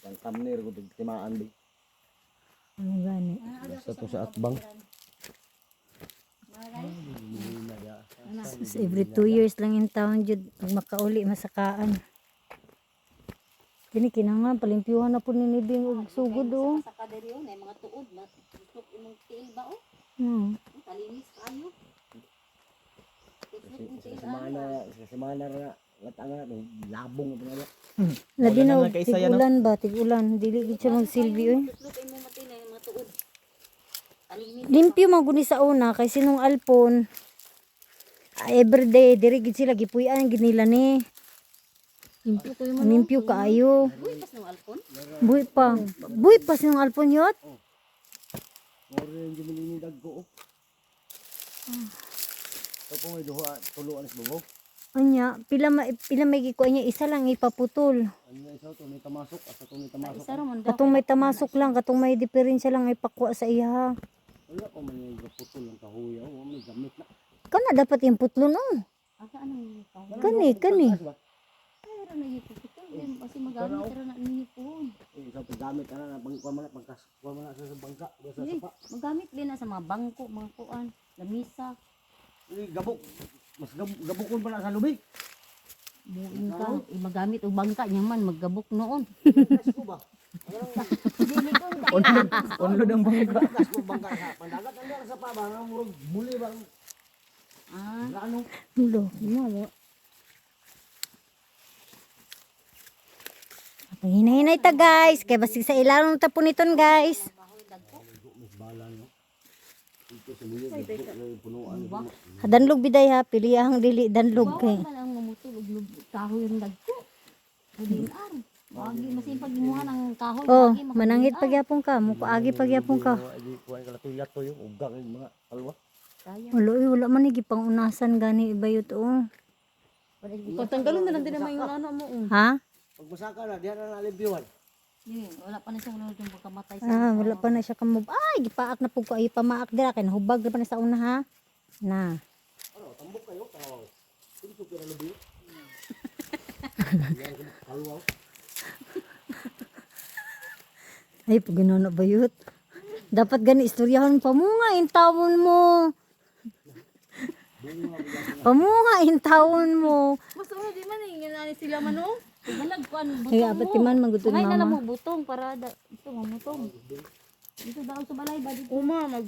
Yang kamnir ko timaan di. Ano gani? Basta to sa atbang. Sus, every 2 years lang in town jud pag makauli masakaan. Kini kinanga palimpyuhan na po ni Nibing og sugod o. Sa kadiri yun, ay mga tuod, tutok imong tiil ba o? Kalinis kayo. Sa semana ra latanga labong pa na. Labi Wala na na og nga kaysa yan, tig-ulan ba, tig-ulan. Dili gid siya magsilbi oy. Tutok imong matinay, mga tuod. Kalinis. Limpyo man guni sa una kay sinong alpon. Everyday diri gid sila gipuy-an gid nila ni. Limpyo ko yung Limpyo kaayo. Uy, pas ng alpon. Buhi pa. Buhi pa sinong alpon yot. Moro yung jumili dagko. Ito may duha tuluan sa bubo. Anya, pila may gikuha niya, isa lang ipaputol. Ano isa to may tamasok at to may tamasok. Isa raman daw. Katong may tamasok lang, katong may diferensya lang ay pakwa sa iya. Wala ko may putol ng kahuyaw, may gamit na. Kana dapat yung putlo no. Aga anong kahoy? Kani. Pero na hipon. Kasi magamit ra na hipon. Isa pa gamit na pangkuha man pangkuha man sa bangka, sa sapa. Magamit din na sa mga bangko, mga kuan, lamisa. Gabok. Mas gabokon pa na sa lubi. Buin ka, magamit og bangka niya man maggabok noon. Ko ba? Dili ko Unlod ang bangka. Gas ko bangka sa pandagat ang sa pa ba nang murag muli ba? Ano? Lo, mo. Hinay-hinay ta guys, kay basig sa ilalong ta puniton guys. Danlog biday ha, pilihang dili danlog kay. man ang mamutulog kahoy yung dagko. Dili ar. Wagi masipag gimuha ng kahoy, Oh, wagi manangit pagyapon ka, mukaagi pagyapon ka. Di kuha ka latuyat to yung ugang yung mga kalwa. kaya. Wala man ni gipangunasan gani ibayot o. Patanggalon na lang din naman yung ano mo. Ha? Pag masaka na, diyan na nalibiyuan. Wala pa na siya wala yung pagkamatay sa. Ah, wala pa na siya kamub. Ay, gipaak na pug ko ay pamaak dira kay nahubag na pa na sa una ha. Na. Ano, tambok kayo? Sige, super na lubi. Kalwa. Ay, pag gano'n bayot. Dapat gani istoryahon pamunga in tawon mo. Pamunga in tawon mo. Mas di man yung sila man o. Galag ko anong Ay, apat timan magutod Ngay na lang mama. mo butong para ito mamutong. Dito daw sa balay ba dito. Uma, mag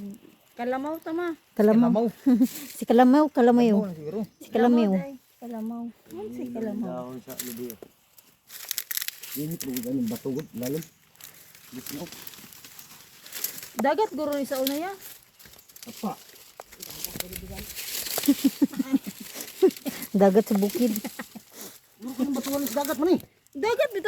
kalamaw tama. Kalamaw. Si kalamaw, kalamayo. Siguro. Si kalamayo. Kalamaw. Ano si kalamaw? Dahon sa lubi. Init mo ganun batugod, lalong. Gusto ko. Dagat guro ni sa una ya. Apa? Dagat sa bukid. Ano ka ng batuan sa dagat man eh? Dagat dito